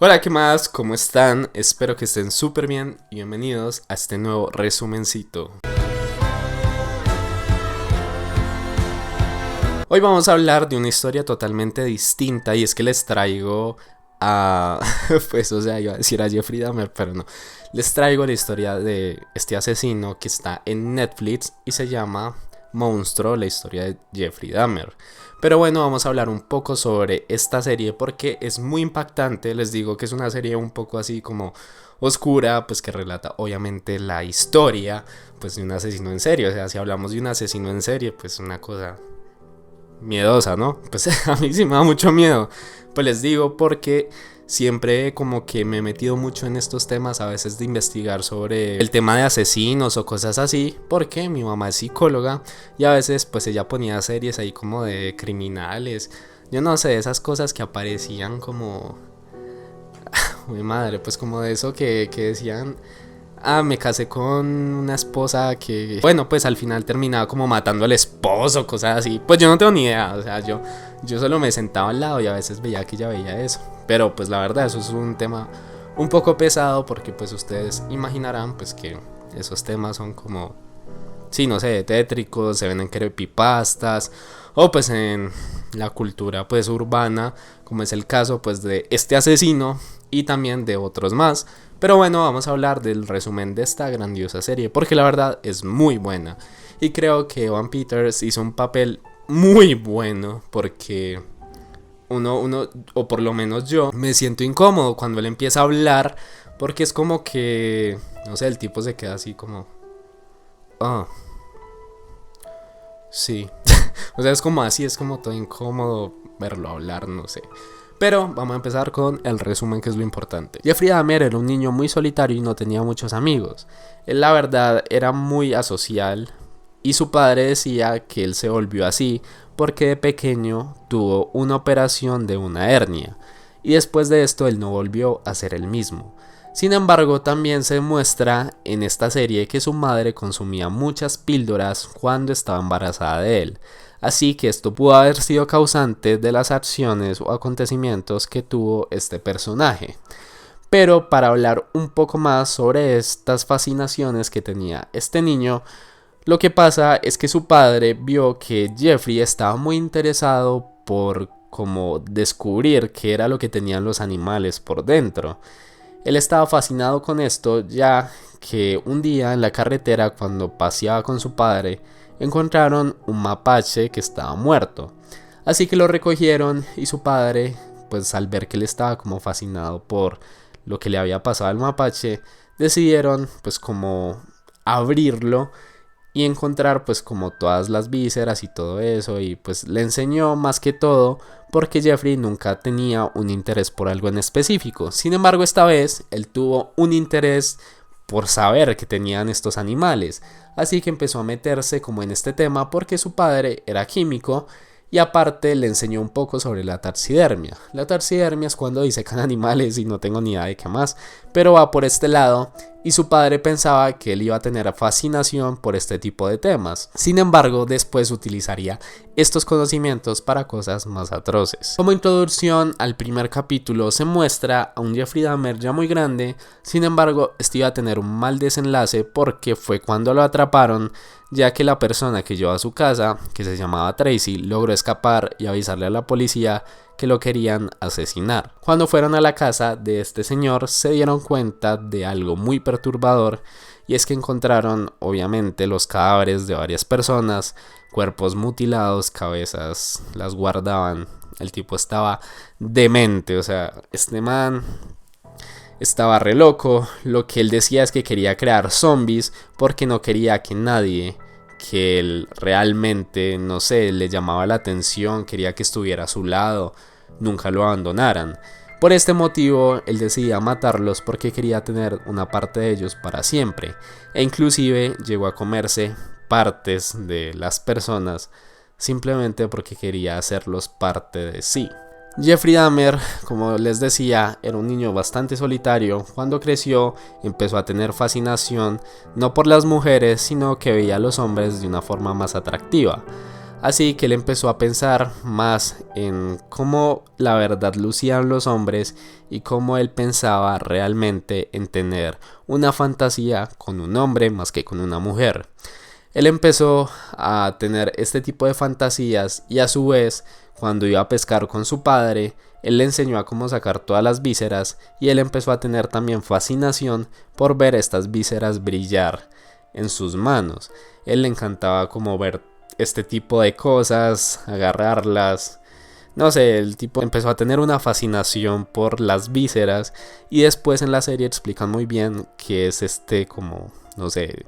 Hola, ¿qué más? ¿Cómo están? Espero que estén súper bien y bienvenidos a este nuevo resumencito. Hoy vamos a hablar de una historia totalmente distinta y es que les traigo a... pues o sea, iba a decir a Jeffrey Dahmer, pero no. Les traigo la historia de este asesino que está en Netflix y se llama Monstruo, la historia de Jeffrey Dahmer. Pero bueno, vamos a hablar un poco sobre esta serie porque es muy impactante. Les digo que es una serie un poco así como oscura, pues que relata obviamente la historia pues de un asesino en serie. O sea, si hablamos de un asesino en serie, pues una cosa miedosa, ¿no? Pues a mí sí me da mucho miedo. Pues les digo porque siempre como que me he metido mucho en estos temas a veces de investigar sobre el tema de asesinos o cosas así, porque mi mamá es psicóloga y a veces pues ella ponía series ahí como de criminales, yo no sé, esas cosas que aparecían como, mi madre, pues como de eso que decían, me casé con una esposa que, bueno, pues al final terminaba como matando al esposo, cosas así. Pues yo no tengo ni idea, o sea, yo solo me sentaba al lado y a veces veía que ella veía eso. Pero pues la verdad, eso es un tema un poco pesado porque pues ustedes imaginarán pues que esos temas son como, sí, no sé, tétricos, se ven en creepypastas o pues en la cultura pues urbana, como es el caso pues de este asesino y también de otros más. Pero bueno, vamos a hablar del resumen de esta grandiosa serie porque la verdad es muy buena y creo que Evan Peters hizo un papel muy bueno porque uno, o por lo menos yo, me siento incómodo cuando él empieza a hablar porque es como que, no sé, el tipo se queda así como, ah, sí. O sea, es como así, es como todo incómodo verlo hablar, no sé. Pero vamos a empezar con el resumen, que es lo importante. Jeffrey Dahmer era un niño muy solitario y no tenía muchos amigos. Él la verdad era muy asocial y su padre decía que él se volvió así porque de pequeño tuvo una operación de una hernia y después de esto él no volvió a ser el mismo. Sin embargo, también se muestra en esta serie que su madre consumía muchas píldoras cuando estaba embarazada de él, así que esto pudo haber sido causante de las acciones o acontecimientos que tuvo este personaje. Pero para hablar un poco más sobre estas fascinaciones que tenía este niño, lo que pasa es que su padre vio que Jeffrey estaba muy interesado por como descubrir qué era lo que tenían los animales por dentro. Él estaba fascinado con esto, ya que un día en la carretera, cuando paseaba con su padre, encontraron un mapache que estaba muerto. Así que lo recogieron y su padre, pues al ver que él estaba como fascinado por lo que le había pasado al mapache, decidieron pues como abrirlo y encontrar pues como todas las vísceras y todo eso, y pues le enseñó más que todo porque Jeffrey nunca tenía un interés por algo en específico. Sin embargo, esta vez él tuvo un interés por saber que tenían estos animales, así que empezó a meterse como en este tema porque su padre era químico y aparte le enseñó un poco sobre la taxidermia. La taxidermia es cuando disecan animales y no tengo ni idea de qué más, pero va por este lado y su padre pensaba que él iba a tener fascinación por este tipo de temas. Sin embargo, después utilizaría estos conocimientos para cosas más atroces. Como introducción al primer capítulo se muestra a un Jeffrey Dahmer ya muy grande, sin embargo este iba a tener un mal desenlace porque fue cuando lo atraparon, ya que la persona que llevó a su casa, que se llamaba Tracy, logró escapar y avisarle a la policía que lo querían asesinar. Cuando fueron a la casa de este señor se dieron cuenta de algo muy perturbador, y es que encontraron obviamente los cadáveres de varias personas, cuerpos mutilados, cabezas las guardaban. El tipo estaba demente, o sea, este man estaba re loco. Lo que él decía es que quería crear zombies porque no quería que nadie que él realmente, no sé, le llamaba la atención, quería que estuviera a su lado, nunca lo abandonaran. Por este motivo, él decidía matarlos porque quería tener una parte de ellos para siempre, e inclusive llegó a comerse partes de las personas simplemente porque quería hacerlos parte de sí. Jeffrey Dahmer, como les decía, era un niño bastante solitario. Cuando creció empezó a tener fascinación no por las mujeres, sino que veía a los hombres de una forma más atractiva. Así que él empezó a pensar más en cómo la verdad lucían los hombres y cómo él pensaba realmente en tener una fantasía con un hombre más que con una mujer. Él empezó a tener este tipo de fantasías y a su vez, cuando iba a pescar con su padre, él le enseñó a cómo sacar todas las vísceras y él empezó a tener también fascinación por ver estas vísceras brillar en sus manos. Él le encantaba como ver este tipo de cosas, agarrarlas. No sé, el tipo empezó a tener una fascinación por las vísceras y después en la serie explican muy bien qué es como, no sé,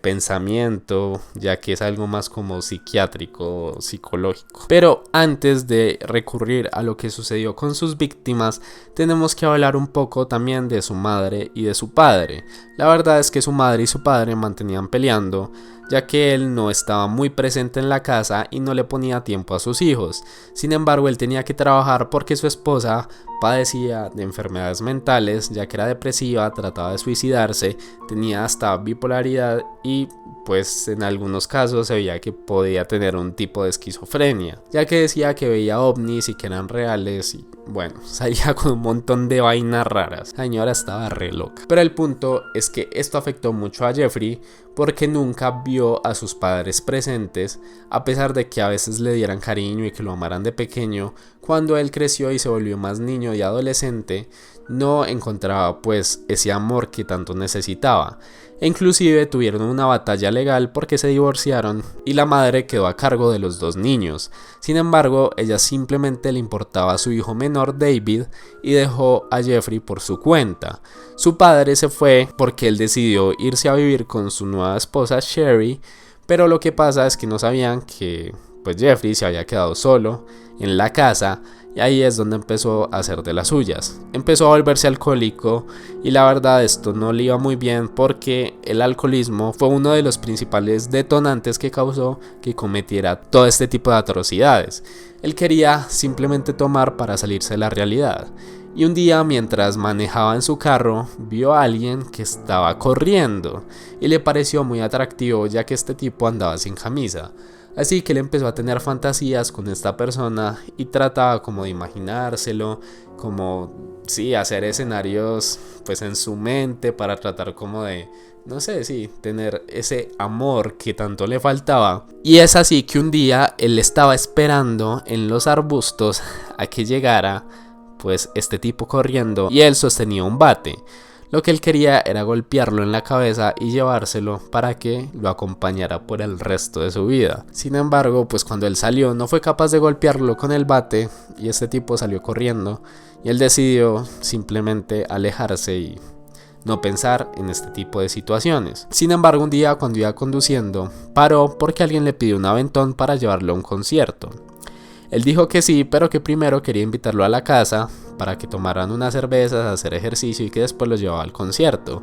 pensamiento, ya que es algo más como psiquiátrico, psicológico. Pero antes de recurrir a lo que sucedió con sus víctimas, tenemos que hablar un poco también de su madre y de su padre. La verdad es que su madre y su padre mantenían peleando, ya que él no estaba muy presente en la casa y no le ponía tiempo a sus hijos. Sin embargo, él tenía que trabajar porque su esposa padecía de enfermedades mentales, ya que era depresiva, trataba de suicidarse, tenía hasta bipolaridad y pues en algunos casos se veía que podía tener un tipo de esquizofrenia, ya que decía que veía ovnis y que eran reales y bueno, salía con un montón de vainas raras. La señora estaba re loca. Pero el punto es que esto afectó mucho a Jeffrey porque nunca vio a sus padres presentes, a pesar de que a veces le dieran cariño y que lo amaran de pequeño. Cuando él creció y se volvió más niño y adolescente, no encontraba pues ese amor que tanto necesitaba. E inclusive tuvieron una batalla legal porque se divorciaron y la madre quedó a cargo de los dos niños. Sin embargo, ella simplemente le importaba a su hijo menor David y dejó a Jeffrey por su cuenta. Su padre se fue porque él decidió irse a vivir con su nueva esposa Sherry, pero lo que pasa es que no sabían que pues Jeffrey se había quedado solo en la casa. Y ahí es donde empezó a hacer de las suyas. Empezó a volverse alcohólico y la verdad esto no le iba muy bien porque el alcoholismo fue uno de los principales detonantes que causó que cometiera todo este tipo de atrocidades. Él quería simplemente tomar para salirse de la realidad. Y un día mientras manejaba en su carro vio a alguien que estaba corriendo y le pareció muy atractivo ya que este tipo andaba sin camisa. Así que él empezó a tener fantasías con esta persona y trataba como de imaginárselo, como sí, hacer escenarios pues en su mente para tratar como de, no sé, sí, tener ese amor que tanto le faltaba. Y es así que un día él estaba esperando en los arbustos a que llegara pues este tipo corriendo y él sostenía un bate. Lo que él quería era golpearlo en la cabeza y llevárselo para que lo acompañara por el resto de su vida. Sin embargo, pues cuando él salió no fue capaz de golpearlo con el bate y este tipo salió corriendo y él decidió simplemente alejarse y no pensar en este tipo de situaciones. Sin embargo, un día cuando iba conduciendo, paró porque alguien le pidió un aventón para llevarlo a un concierto. Él dijo que sí, pero que primero quería invitarlo a la casa para que tomaran unas cervezas, hacer ejercicio y que después lo llevaba al concierto.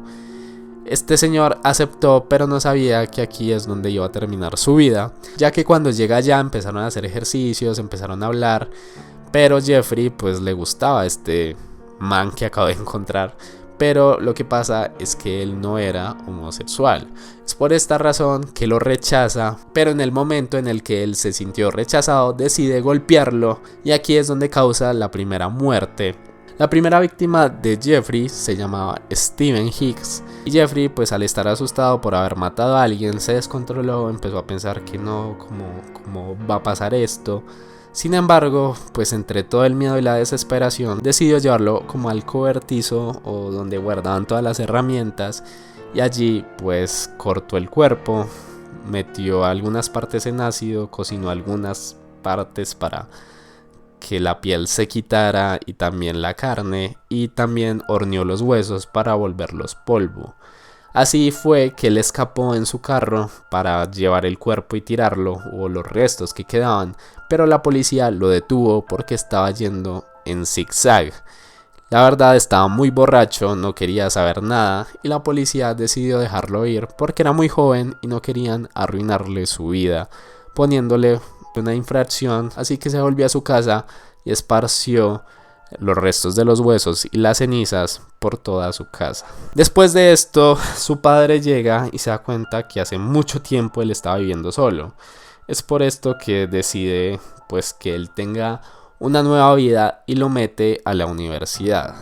Este señor aceptó, pero no sabía que aquí es donde iba a terminar su vida, ya que cuando llega allá empezaron a hacer ejercicios, empezaron a hablar, pero Jeffrey pues le gustaba este man que acabo de encontrar. Pero lo que pasa es que él no era homosexual. Es por esta razón que lo rechaza, pero en el momento en el que él se sintió rechazado decide golpearlo y aquí es donde causa la primera muerte. La primera víctima de Jeffrey se llamaba Steven Hicks y Jeffrey pues al estar asustado por haber matado a alguien se descontroló, empezó a pensar que no, ¿cómo va a pasar esto? Sin embargo, pues entre todo el miedo y la desesperación, decidió llevarlo como al cobertizo o donde guardaban todas las herramientas y allí pues cortó el cuerpo, metió algunas partes en ácido, cocinó algunas partes para que la piel se quitara y también la carne y también horneó los huesos para volverlos polvo. Así fue que él escapó en su carro para llevar el cuerpo y tirarlo o los restos que quedaban, pero la policía lo detuvo porque estaba yendo en zigzag. La verdad estaba muy borracho, no quería saber nada y la policía decidió dejarlo ir porque era muy joven y no querían arruinarle su vida poniéndole una infracción, así que se volvió a su casa y esparció los restos de los huesos y las cenizas por toda su casa. Después de esto, su padre llega y se da cuenta que hace mucho tiempo él estaba viviendo solo. Es por esto que decide pues que él tenga una nueva vida y lo mete a la universidad.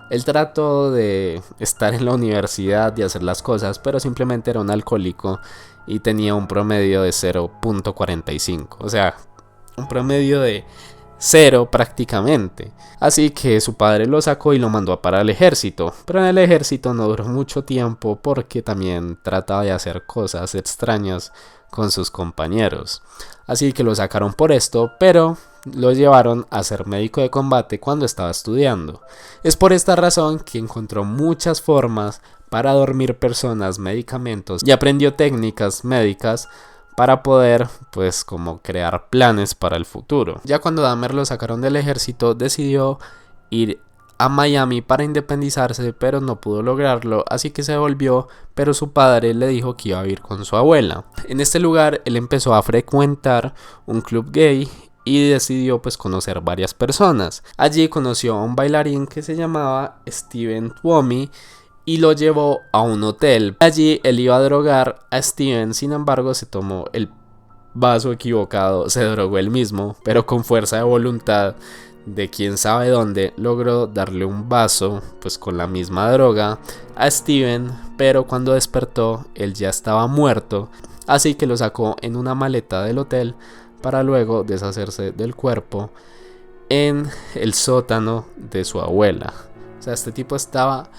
Él trató de estar en la universidad y hacer las cosas, pero simplemente era un alcohólico y tenía un promedio de 0.45. O sea, un promedio de 0 prácticamente. Así que su padre lo sacó y lo mandó para el ejército. Pero en el ejército no duró mucho tiempo porque también trataba de hacer cosas extrañas con sus compañeros. Así que lo sacaron por esto, pero lo llevaron a ser médico de combate cuando estaba estudiando. Es por esta razón que encontró muchas formas para dormir personas, medicamentos y aprendió técnicas médicas para poder pues como crear planes para el futuro. Ya cuando Dahmer lo sacaron del ejército, decidió ir a Miami para independizarse, pero no pudo lograrlo, así que se volvió, pero su padre le dijo que iba a vivir con su abuela. En este lugar él empezó a frecuentar un club gay y decidió pues conocer varias personas. Allí conoció a un bailarín que se llamaba Steven Twomey y lo llevó a un hotel. Allí él iba a drogar a Steven, sin embargo se tomó el vaso equivocado, se drogó él mismo, pero con fuerza de voluntad de quién sabe dónde logró darle un vaso pues con la misma droga a Steven, pero cuando despertó él ya estaba muerto, así que lo sacó en una maleta del hotel para luego deshacerse del cuerpo en el sótano de su abuela. O sea, este tipo estaba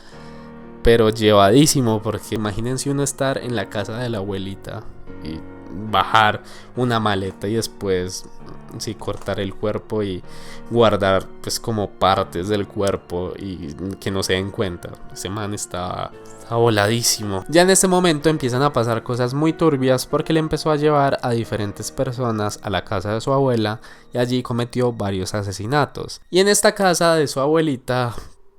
pero llevadísimo, porque imagínense uno estar en la casa de la abuelita y bajar una maleta y después sí cortar el cuerpo y guardar pues como partes del cuerpo y que no se den cuenta. Ese man está voladísimo. Ya en este momento empiezan a pasar cosas muy turbias porque le empezó a llevar a diferentes personas a la casa de su abuela y allí cometió varios asesinatos. Y en esta casa de su abuelita,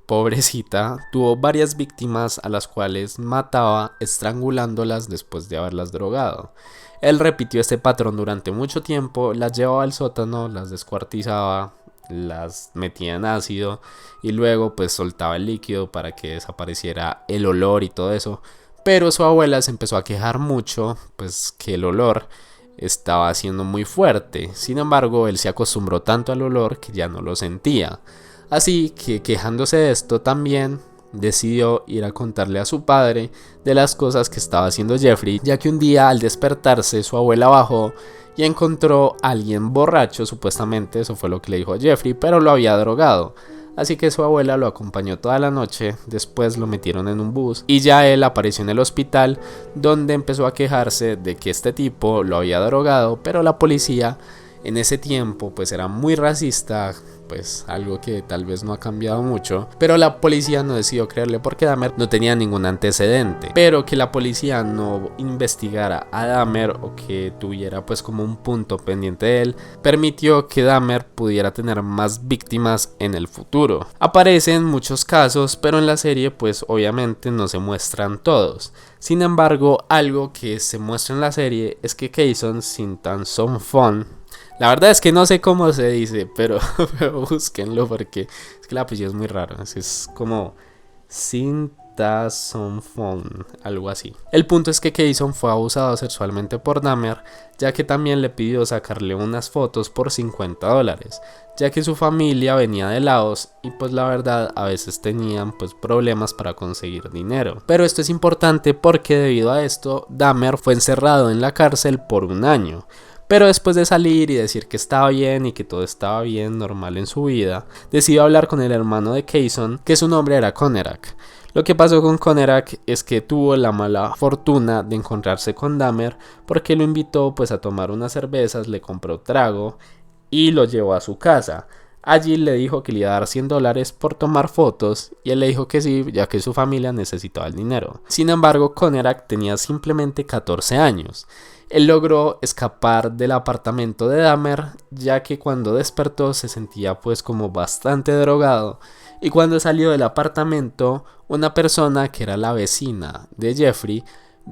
pobrecita, tuvo varias víctimas a las cuales mataba estrangulándolas después de haberlas drogado. Él repitió este patrón durante mucho tiempo, las llevaba al sótano, las descuartizaba, las metía en ácido y luego pues soltaba el líquido para que desapareciera el olor y todo eso. Pero su abuela se empezó a quejar mucho, pues que el olor estaba siendo muy fuerte. Sin embargo, él se acostumbró tanto al olor que ya no lo sentía. Así que, quejándose de esto, también decidió ir a contarle a su padre de las cosas que estaba haciendo Jeffrey, ya que un día al despertarse su abuela bajó y encontró a alguien borracho, supuestamente eso fue lo que le dijo a Jeffrey, pero lo había drogado. Así que su abuela lo acompañó toda la noche, después lo metieron en un bus y ya él apareció en el hospital, donde empezó a quejarse de que este tipo lo había drogado, pero la policía en ese tiempo pues era muy racista, pues algo que tal vez no ha cambiado mucho, pero la policía no decidió creerle porque Dahmer no tenía ningún antecedente. Pero que la policía no investigara a Dahmer o que tuviera pues como un punto pendiente de él, permitió que Dahmer pudiera tener más víctimas en el futuro. Aparecen muchos casos, pero en la serie pues obviamente no se muestran todos. Sin embargo, algo que se muestra en la serie es que Kayson Sintansonfon, la verdad es que no sé cómo se dice, pero búsquenlo porque es que el apellido es muy raro. Es como Sintansonfon, algo así. El punto es que Kayson fue abusado sexualmente por Dahmer, ya que también le pidió sacarle unas fotos por $50, ya que su familia venía de Laos y pues la verdad a veces tenían pues problemas para conseguir dinero. Pero esto es importante porque debido a esto Dahmer fue encerrado en la cárcel por 1 año. Pero después de salir y decir que estaba bien y que todo estaba bien, normal en su vida, decidió hablar con el hermano de Kayson, que su nombre era Conerak. Lo que pasó con Conerak es que tuvo la mala fortuna de encontrarse con Dahmer porque lo invitó pues a tomar unas cervezas, le compró trago y lo llevó a su casa. Allí le dijo que le iba a dar $100 por tomar fotos y él le dijo que sí, ya que su familia necesitaba el dinero. Sin embargo, Conerak tenía simplemente 14 años. Él logró escapar del apartamento de Dahmer, ya que cuando despertó se sentía pues como bastante drogado. Y cuando salió del apartamento, una persona que era la vecina de Jeffrey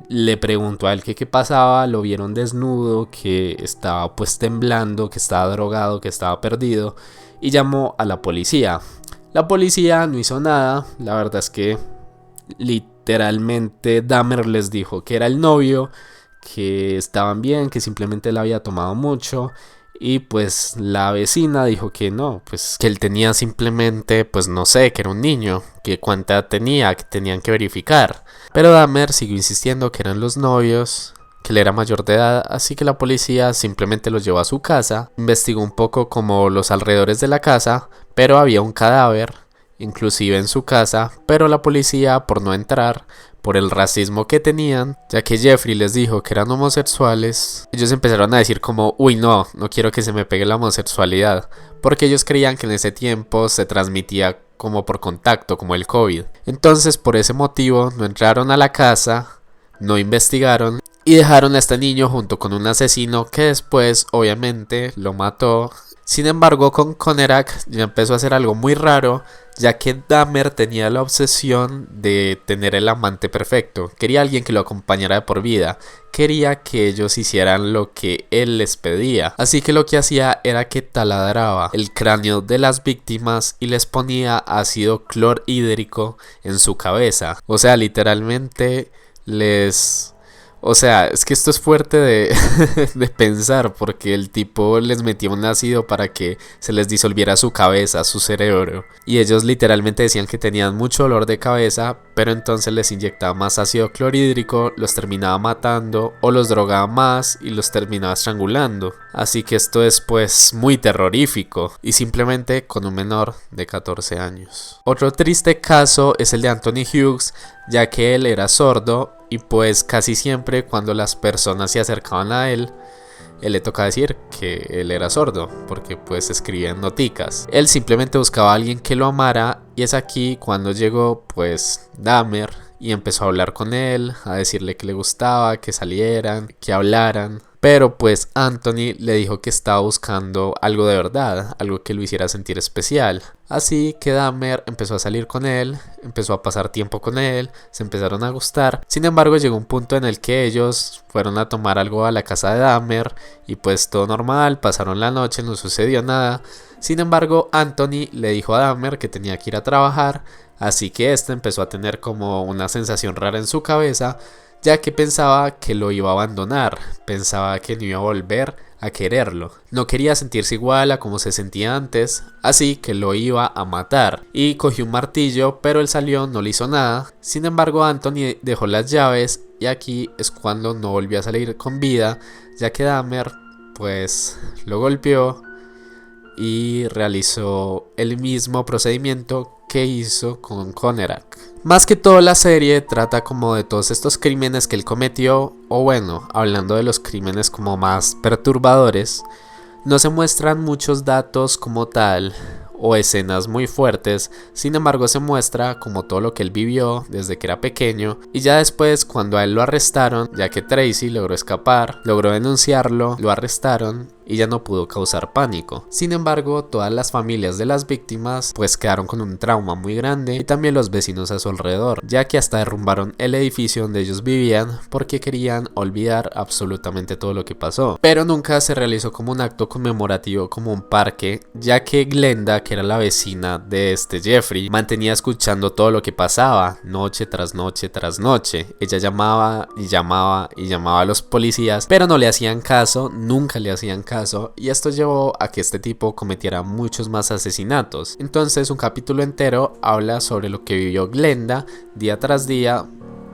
le preguntó a él que qué pasaba, lo vieron desnudo, que estaba pues temblando, que estaba drogado, que estaba perdido y llamó a la policía. La policía no hizo nada, la verdad es que literalmente Dahmer les dijo que era el novio, que estaban bien, que simplemente él había tomado mucho. Y pues la vecina dijo que no, pues que él tenía simplemente, pues no sé, que era un niño, que cuánta edad tenía, que tenían que verificar. Pero Dahmer siguió insistiendo que eran los novios, que él era mayor de edad, así que la policía simplemente los llevó a su casa, investigó un poco como los alrededores de la casa, pero había un cadáver, inclusive en su casa, pero la policía, por no entrar, por el racismo que tenían, ya que Jeffrey les dijo que eran homosexuales, ellos empezaron a decir como, uy no quiero que se me pegue la homosexualidad, porque ellos creían que en ese tiempo se transmitía como por contacto, como el COVID. Entonces por ese motivo no entraron a la casa, no investigaron y dejaron a este niño junto con un asesino que después obviamente lo mató. Sin embargo, con Conerak ya empezó a hacer algo muy raro, ya que Dahmer tenía la obsesión de tener el amante perfecto. Quería alguien que lo acompañara de por vida. Quería que ellos hicieran lo que él les pedía. Así que lo que hacía era que taladraba el cráneo de las víctimas y les ponía ácido clorhídrico en su cabeza. O sea, literalmente les... O sea, es que esto es fuerte de pensar, porque el tipo les metía un ácido para que se les disolviera su cabeza, su cerebro. Y ellos literalmente decían que tenían mucho dolor de cabeza, pero entonces les inyectaba más ácido clorhídrico, los terminaba matando o los drogaba más y los terminaba estrangulando. Así que esto es pues muy terrorífico y simplemente con un menor de 14 años. Otro triste caso es el de Anthony Hughes, ya que él era sordo y pues casi siempre cuando las personas se acercaban a él le tocaba decir que él era sordo, porque pues escribía en noticas. Él simplemente buscaba a alguien que lo amara y es aquí cuando llegó pues Dahmer y empezó a hablar con él, a decirle que le gustaba, que salieran, que hablaran. Pero pues Anthony le dijo que estaba buscando algo de verdad, algo que lo hiciera sentir especial. Así que Dahmer empezó a salir con él, empezó a pasar tiempo con él, se empezaron a gustar. Sin embargo, llegó un punto en el que ellos fueron a tomar algo a la casa de Dahmer y pues todo normal, pasaron la noche, no sucedió nada. Sin embargo, Anthony le dijo a Dahmer que tenía que ir a trabajar, así que este empezó a tener como una sensación rara en su cabeza, ya que pensaba que lo iba a abandonar, pensaba que no iba a volver a quererlo. No quería sentirse igual a como se sentía antes, así que lo iba a matar. Y cogió un martillo, pero él salió, no le hizo nada. Sin embargo, Anthony dejó las llaves y aquí es cuando no volvió a salir con vida, ya que Dahmer pues lo golpeó y realizó el mismo procedimiento que hizo con Conerak. Más que todo la serie trata como de todos estos crímenes que él cometió, o bueno, hablando de los crímenes como más perturbadores, no se muestran muchos datos como tal o escenas muy fuertes, sin embargo se muestra como todo lo que él vivió desde que era pequeño y ya después cuando a él lo arrestaron, ya que Tracy logró escapar, logró denunciarlo, lo arrestaron y ya no pudo causar pánico. Sin embargo, todas las familias de las víctimas pues quedaron con un trauma muy grande y también los vecinos a su alrededor, ya que hasta derrumbaron el edificio donde ellos vivían porque querían olvidar absolutamente todo lo que pasó. Pero nunca se realizó como un acto conmemorativo como un parque, ya que Glenda, que era la vecina de este Jeffrey, mantenía escuchando todo lo que pasaba, noche tras noche tras noche. Ella llamaba y llamaba y llamaba a los policías, pero no le hacían caso, nunca le hacían caso. Y esto llevó a que este tipo cometiera muchos más asesinatos. Entonces un capítulo entero habla sobre lo que vivió Glenda día tras día,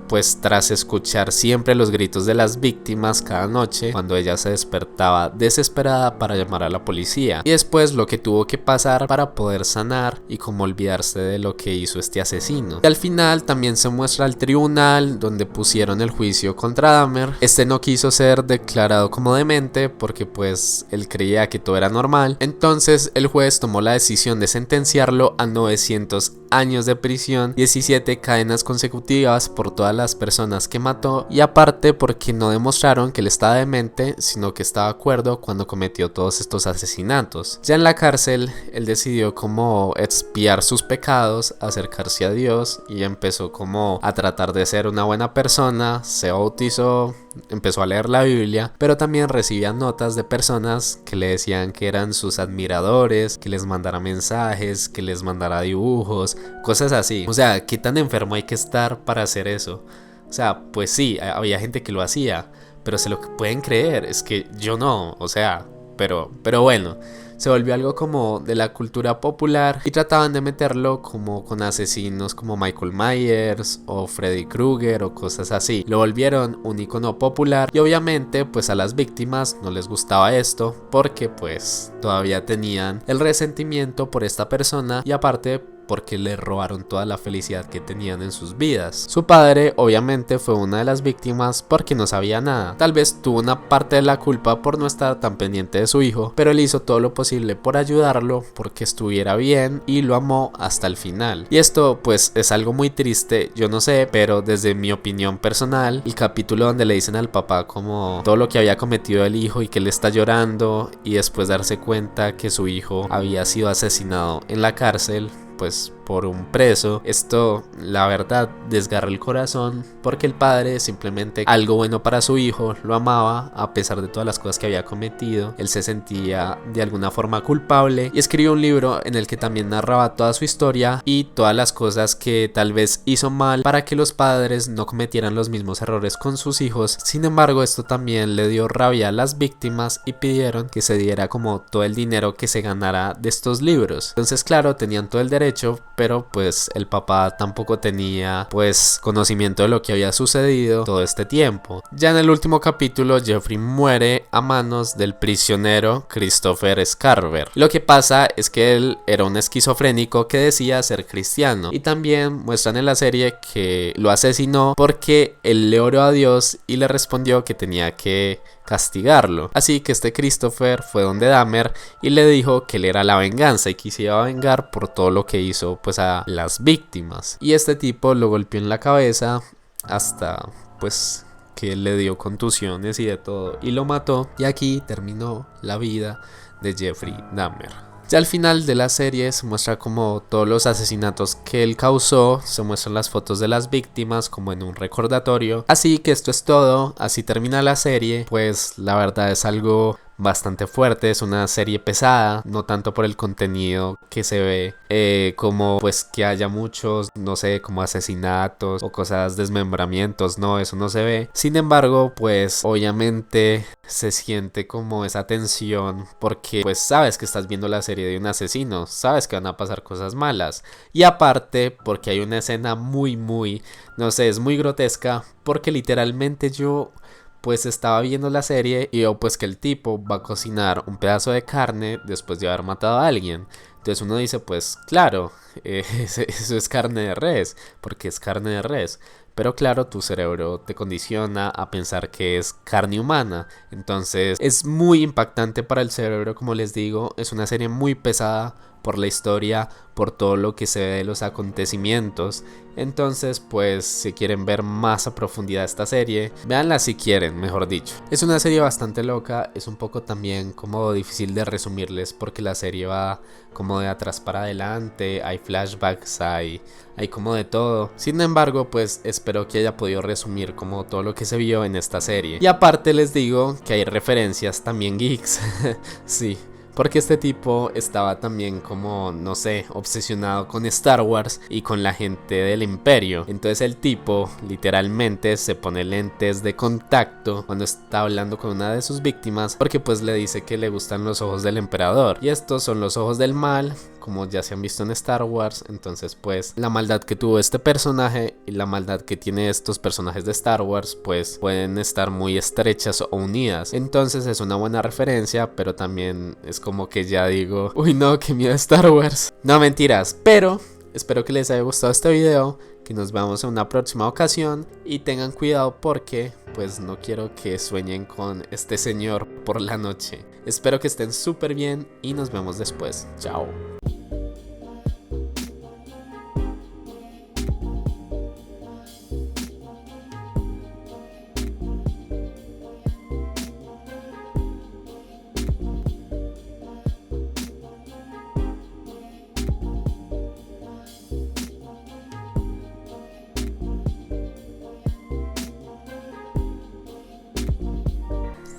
pues tras escuchar siempre los gritos de las víctimas cada noche cuando ella se despertaba desesperada para llamar a la policía, y después lo que tuvo que pasar para poder sanar y como olvidarse de lo que hizo este asesino. Y al final también se muestra el tribunal donde pusieron el juicio contra Dahmer. Este no quiso ser declarado como demente porque pues él creía que todo era normal, entonces el juez tomó la decisión de sentenciarlo a 900 años de prisión, 17 cadenas consecutivas por todas las personas que mató, y aparte porque no demostraron que él estaba demente, sino que estaba acuerdo cuando cometió todos estos asesinatos. Ya en la cárcel, él decidió como expiar sus pecados, acercarse a Dios y empezó como a tratar de ser una buena persona, se bautizó, empezó a leer la Biblia, pero también recibía notas de personas que le decían que eran sus admiradores, que les mandara mensajes, que les mandara dibujos, cosas así. O sea, ¿qué tan enfermo hay que estar para hacer eso? O sea, pues sí, había gente que lo hacía, pero se lo pueden creer, es que yo no, o sea, pero bueno. Se volvió algo como de la cultura popular y trataban de meterlo como con asesinos como Michael Myers o Freddy Krueger o cosas así. Lo volvieron un icono popular y obviamente pues a las víctimas no les gustaba esto porque pues todavía tenían el resentimiento por esta persona y aparte porque le robaron toda la felicidad que tenían en sus vidas. Su padre obviamente fue una de las víctimas porque no sabía nada. Tal vez tuvo una parte de la culpa por no estar tan pendiente de su hijo, pero él hizo todo lo posible por ayudarlo, porque estuviera bien y lo amó hasta el final. Y esto pues es algo muy triste, yo no sé, pero desde mi opinión personal, el capítulo donde le dicen al papá como todo lo que había cometido el hijo y que él está llorando y después darse cuenta que su hijo había sido asesinado en la cárcel, pues por un preso, esto la verdad desgarra el corazón porque el padre simplemente algo bueno para su hijo, lo amaba a pesar de todas las cosas que había cometido, él se sentía de alguna forma culpable y escribió un libro en el que también narraba toda su historia y todas las cosas que tal vez hizo mal para que los padres no cometieran los mismos errores con sus hijos. Sin embargo, esto también le dio rabia a las víctimas y pidieron que se diera como todo el dinero que se ganara de estos libros. Entonces claro, tenían todo el derecho, pero pues el papá tampoco tenía pues conocimiento de lo que había sucedido todo este tiempo. Ya en el último capítulo Jeffrey muere a manos del prisionero Christopher Scarver. Lo que pasa es que él era un esquizofrénico que decía ser cristiano y también muestran en la serie que lo asesinó porque él le oró a Dios y le respondió que tenía que castigarlo. Así que este Christopher fue donde Dahmer y le dijo que él era la venganza y que se iba a vengar por todo lo que hizo pues a las víctimas. Y este tipo lo golpeó en la cabeza hasta pues que le dio contusiones y de todo y lo mató, y aquí terminó la vida de Jeffrey Dahmer. Ya al final de la serie se muestra como todos los asesinatos que él causó, se muestran las fotos de las víctimas como en un recordatorio. Así que esto es todo, así termina la serie, pues la verdad es algo bastante fuerte, es una serie pesada, no tanto por el contenido que se ve, como pues que haya muchos, no sé, como asesinatos o cosas, desmembramientos, no, eso no se ve. Sin embargo, pues obviamente se siente como esa tensión porque pues sabes que estás viendo la serie de un asesino, sabes que van a pasar cosas malas y aparte porque hay una escena muy no sé, es muy grotesca porque literalmente yo pues estaba viendo la serie y veo pues que el tipo va a cocinar un pedazo de carne después de haber matado a alguien. Entonces uno dice pues claro, eso es carne de res, porque es carne de res. Pero claro, tu cerebro te condiciona a pensar que es carne humana. Entonces es muy impactante para el cerebro, como les digo. Es una serie muy pesada por la historia, por todo lo que se ve de los acontecimientos. Entonces pues si quieren ver más a profundidad esta serie, véanla si quieren, mejor dicho. Es una serie bastante loca, es un poco también como difícil de resumirles porque la serie va como de atrás para adelante, hay flashbacks, hay como de todo. Sin embargo, pues espero que haya podido resumir como todo lo que se vio en esta serie. Y aparte les digo que hay referencias también geeks. Sí. Porque este tipo estaba también como, no sé, obsesionado con Star Wars y con la gente del Imperio. Entonces el tipo literalmente se pone lentes de contacto cuando está hablando con una de sus víctimas porque pues le dice que le gustan los ojos del emperador. Y estos son los ojos del mal, como ya se han visto en Star Wars. Entonces pues la maldad que tuvo este personaje y la maldad que tiene estos personajes de Star Wars pues pueden estar muy estrechas o unidas. Entonces es una buena referencia, pero también es como que ya digo, uy no, qué miedo Star Wars. No, mentiras, pero espero que les haya gustado este video, que nos veamos en una próxima ocasión y tengan cuidado porque pues no quiero que sueñen con este señor por la noche. Espero que estén súper bien y nos vemos después. Chao.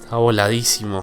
Está voladísimo.